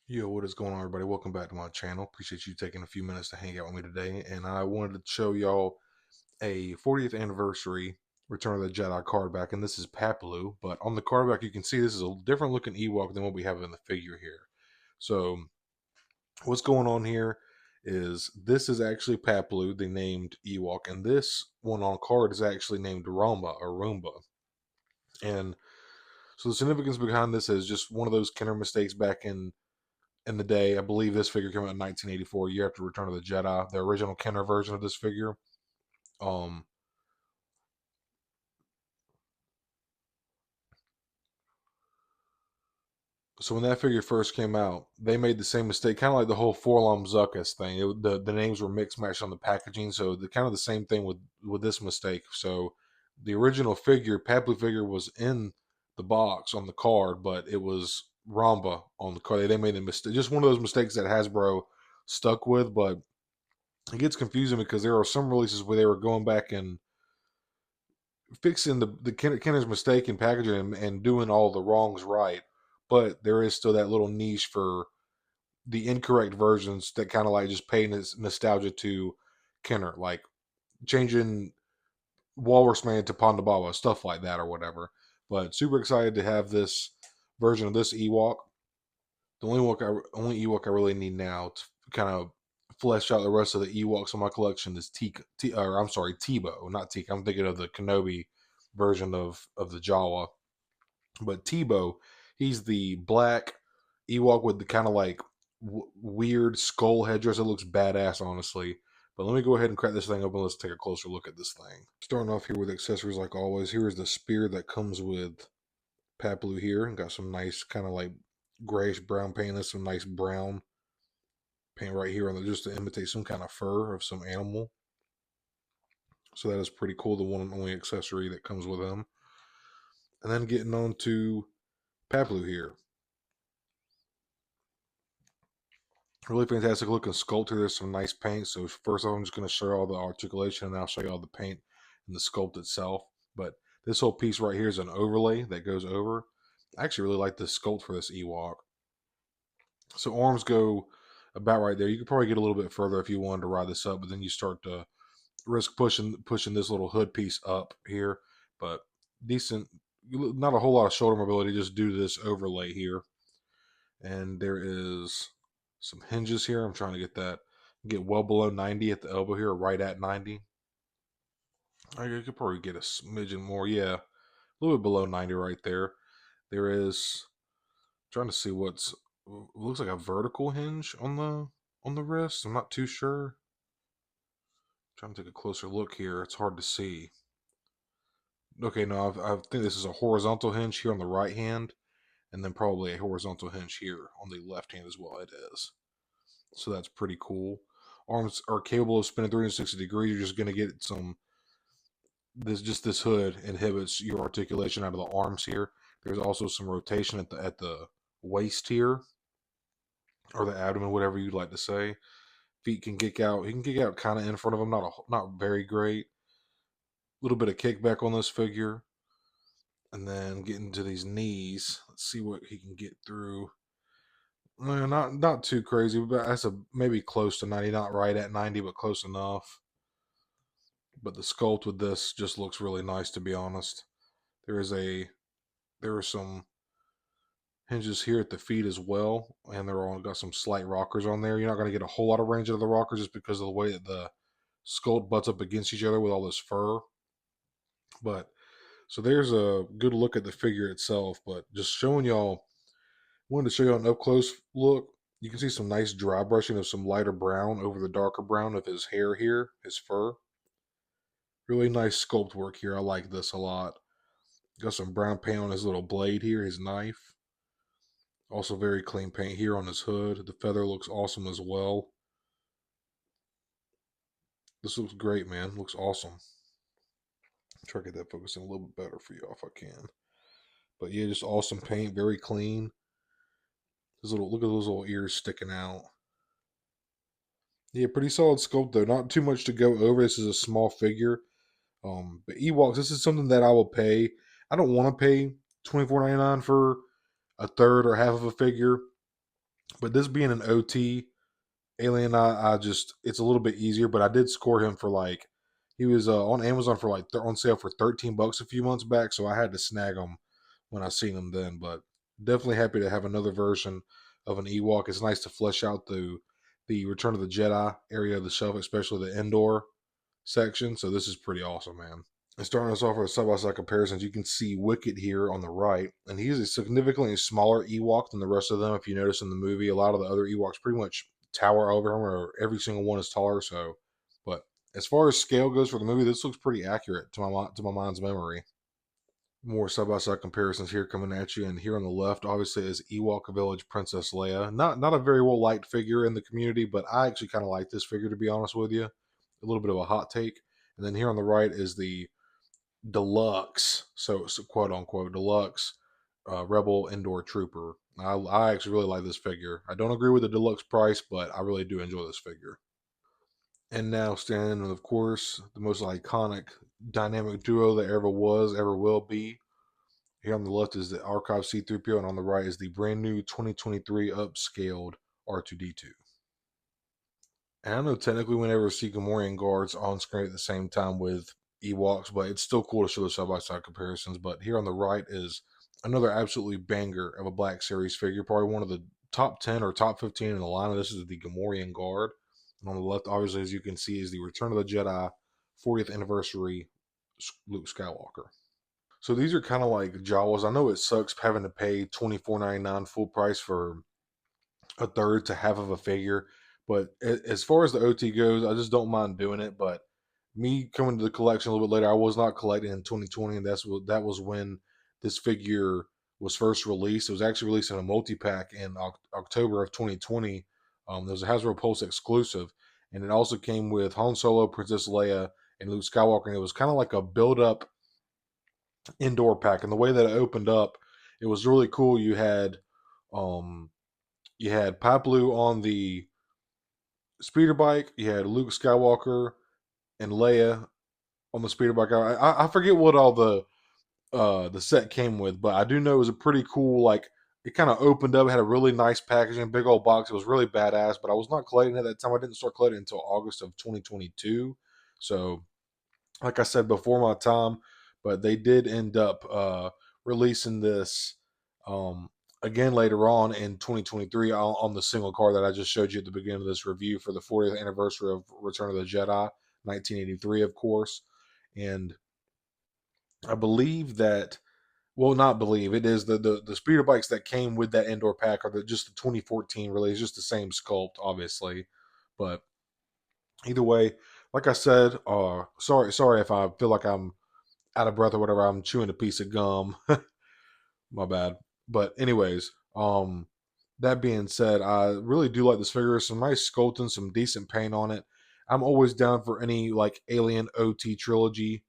Yo, what is going on, everybody? Welcome back to my channel. Appreciate you taking a few minutes to hang out with me today. And I wanted to show y'all a 40th anniversary Return of the Jedi card back. And this is Paploo. But on the card back, you can see this is a different looking Ewok than what we have in the figure here. So, what's going on here is this is actually Paploo, the named Ewok. And this one on card is actually named Roma or Roomba. And so, the significance behind this is just one of those Kenner mistakes back in the day. I believe this figure came out in 1984, year after Return of the Jedi, the original Kenner version of this figure. Um, so when that figure first came out, they made the same mistake, kind of like the whole Forlom Zuckus thing. The names were mixed matched on the packaging, so the kind of the same thing with this mistake. So the original figure, Papley figure, was in the box on the card, but it was Ramba on the card. They made the mistake, just one of those mistakes that Hasbro stuck with, but it gets confusing because there are some releases where they were going back and fixing the Kenner's mistake in packaging and doing all the wrongs right, but there is still that little niche for the incorrect versions that kind of like just pay nostalgia to Kenner, like changing Walrus Man to Ponda stuff like that or whatever. But super excited to have this version of this Ewok. The only Ewok I really need now to kind of flesh out the rest of the Ewoks in my collection is or I'm sorry, Tebow, not Tika. I'm thinking of the Kenobi version of the Jawa, but Tebow, he's the black Ewok with the kind of like weird skull headdress. It looks badass, honestly. But let me go ahead and crack this thing open. Let's take a closer look at this thing. Starting off here with accessories like always. Here is the spear that comes with Paploo here. Got some nice kind of like grayish brown paint and some nice brown paint right here on the, just to imitate some kind of fur of some animal. So that is pretty cool. The one and only accessory that comes with them. And then getting on to Paploo here. Really fantastic looking sculpture. There's some nice paint. So first off, I'm just going to show you all the articulation and I'll show you all the paint and the sculpt itself. But this whole piece right here is an overlay that goes over. I actually really like this sculpt for this Ewok. So arms go about right there. You could probably get a little bit further if you wanted to ride this up, but then you start to risk pushing this little hood piece up here. But decent, not a whole lot of shoulder mobility just due to this overlay here. And there is some hinges here. I'm trying to get well below 90 at the elbow here, right at 90. I could probably get a smidgen more. Yeah, a little bit below 90 right there. There is, trying to see what's, looks like a vertical hinge on the wrist. I'm not too sure. Trying to take a closer look here. It's hard to see. Okay, no, I think this is a horizontal hinge here on the right hand, and then probably a horizontal hinge here on the left hand as well. It is. So that's pretty cool. Arms are capable of spinning 360 degrees. You're just going to get some, this hood inhibits your articulation out of the arms here. There's also some rotation at the waist here, or the abdomen, whatever you'd like to say. Feet can kick out. He can kick out kind of in front of him, not very great. A little bit of kickback on this figure, and then getting to these knees. Let's see what he can get through. Not too crazy, but that's a maybe close to 90, not right at 90, but close enough. But the sculpt with this just looks really nice, to be honest. There is a there are some hinges here at the feet as well, and they're all got some slight rockers on there. You're not going to get a whole lot of range out of the rockers just because of the way that the sculpt butts up against each other with all this fur. But so there's a good look at the figure itself. But just showing y'all, wanted to show you an up close look. You can see some nice dry brushing of some lighter brown over the darker brown of his hair here, his fur. Really nice sculpt work here. I like this a lot. Got some brown paint on his little blade here, his knife. Also very clean paint here on his hood. The feather looks awesome as well. This looks great, man. Looks awesome. Try to get that focusing a little bit better for you if I can. But yeah, just awesome paint, very clean. His little, look at those little ears sticking out. Yeah, pretty solid sculpt though. Not too much to go over. This is a small figure. But Ewoks, this is something that I will pay. I don't want to pay $24.99 for a third or half of a figure. But this being an OT Alien, I just it's a little bit easier. But I did score him for like he was on Amazon for like on sale for $13 a few months back, so I had to snag him when I seen him then. But definitely happy to have another version of an Ewok. It's nice to flesh out the Return of the Jedi area of the shelf, especially the indoor section. So this is pretty awesome, man. And starting us off with side-by-side comparisons, you can see Wicket here on the right, and he's a significantly smaller Ewok than the rest of them. If you notice in the movie, a lot of the other Ewoks pretty much tower over him, or every single one is taller. So, but as far as scale goes for the movie, this looks pretty accurate to my mind's memory. More side-by-side comparisons here coming at you, and here on the left, obviously, is Ewok Village Princess Leia. Not a very well liked figure in the community, but I actually kind of like this figure, to be honest with you. A little bit of a hot take. And then here on the right is the deluxe, so quote unquote deluxe Rebel Indoor Trooper. I actually really like this figure. I don't agree with the deluxe price, but I really do enjoy this figure. And now standing, of course, the most iconic dynamic duo that ever was, ever will be. Here on the left is the Archive C-3PO, and on the right is the brand new 2023 upscaled R2-D2. And I know technically we never see Gamorrean guards on screen at the same time with Ewoks, but it's still cool to show the side by side comparisons. But here on the right is another absolutely banger of a Black Series figure, probably one of the top 10 or top 15 in the line. This is the Gamorrean guard. And on the left, obviously, as you can see, is the Return of the Jedi 40th anniversary Luke Skywalker. So these are kind of like Jawas. I know it sucks having to pay $24.99 full price for a third to half of a figure. But as far as the OT goes, I just don't mind doing it. But me coming to the collection a little bit later, I was not collecting in 2020, and that was when this figure was first released. It was actually released in a multi pack in October of 2020. There was a Hasbro Pulse exclusive, and it also came with Han Solo, Princess Leia, and Luke Skywalker. And it was kind of like a build up indoor pack, and the way that it opened up, it was really cool. Um, you had Paploo on the speeder bike. You had Luke Skywalker and Leia on the speeder bike. I forget what all the set came with, but I do know it was a pretty cool, like, it kind of opened up. It had a really nice packaging, big old box. It was really badass. But I was not collecting at that time. I didn't start collecting until August of 2022. So like I said, before my time, but they did end up releasing this um, again later on in 2023 on the single card that I just showed you at the beginning of this review for the 40th anniversary of Return of the Jedi, 1983, of course. And I believe that, well, not believe, it is the speeder bikes that came with that indoor pack are just the 2014 release, just the same sculpt, obviously. But either way, like I said, sorry if I feel like I'm out of breath or whatever. I'm chewing a piece of gum. My bad. But anyways, that being said, I really do like this figure. Some nice sculpting, some decent paint on it. I'm always down for any like Alien OT trilogy,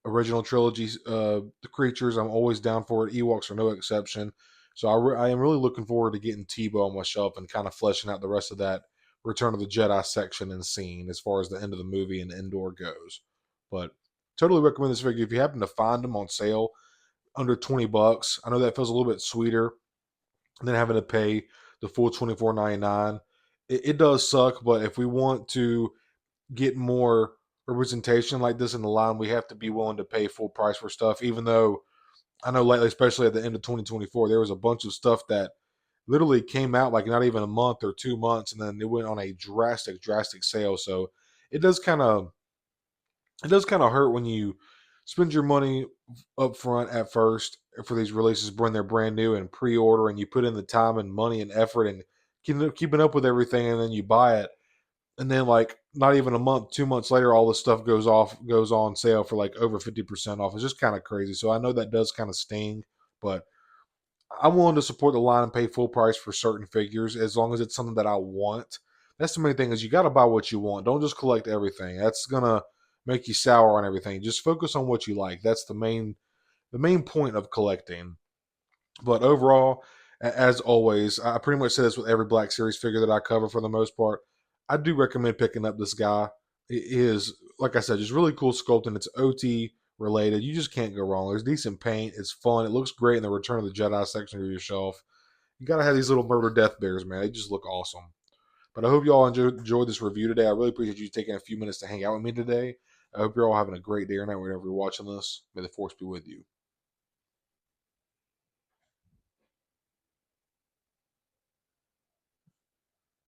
original trilogy the creatures. I'm always down for it. Ewoks are no exception. So I am really looking forward to getting Tebow on my shelf and kind of fleshing out the rest of that Return of the Jedi section and scene as far as the end of the movie and indoor goes. But totally recommend this figure if you happen to find them on sale under $20. I know that feels a little bit sweeter than having to pay the full $24.99. It does suck, but if we want to get more representation like this in the line, we have to be willing to pay full price for stuff. Even though I know lately, especially at the end of 2024, there was a bunch of stuff that literally came out like not even a month or 2 months, and then it went on a drastic sale. So it does kind of it does kind of hurt when you spend your money up front at first for these releases when they're brand new and pre-order, and you put in the time and money and effort and keeping up with everything, and then you buy it, and then like not even a month, 2 months later, all this stuff goes on sale for like over 50% off. It's just kind of crazy. So I know that does kind of sting, but I'm willing to support the line and pay full price for certain figures as long as it's something that I want. That's the main thing, is you got to buy what you want. Don't just collect everything. That's gonna make you sour on everything. Just focus on what you like. That's the main point of collecting. But overall, as always, I pretty much say this with every Black Series figure that I cover for the most part. I do recommend picking up this guy. It is, like I said, just really cool sculpting. It's OT related. You just can't go wrong. There's decent paint. It's fun. It looks great in the Return of the Jedi section of your shelf. You gotta have these little murder death bears, man. They just look awesome. But I hope you all enjoyed this review today. I really appreciate you taking a few minutes to hang out with me today. I hope you're all having a great day or night whenever you're watching this. May the force be with you.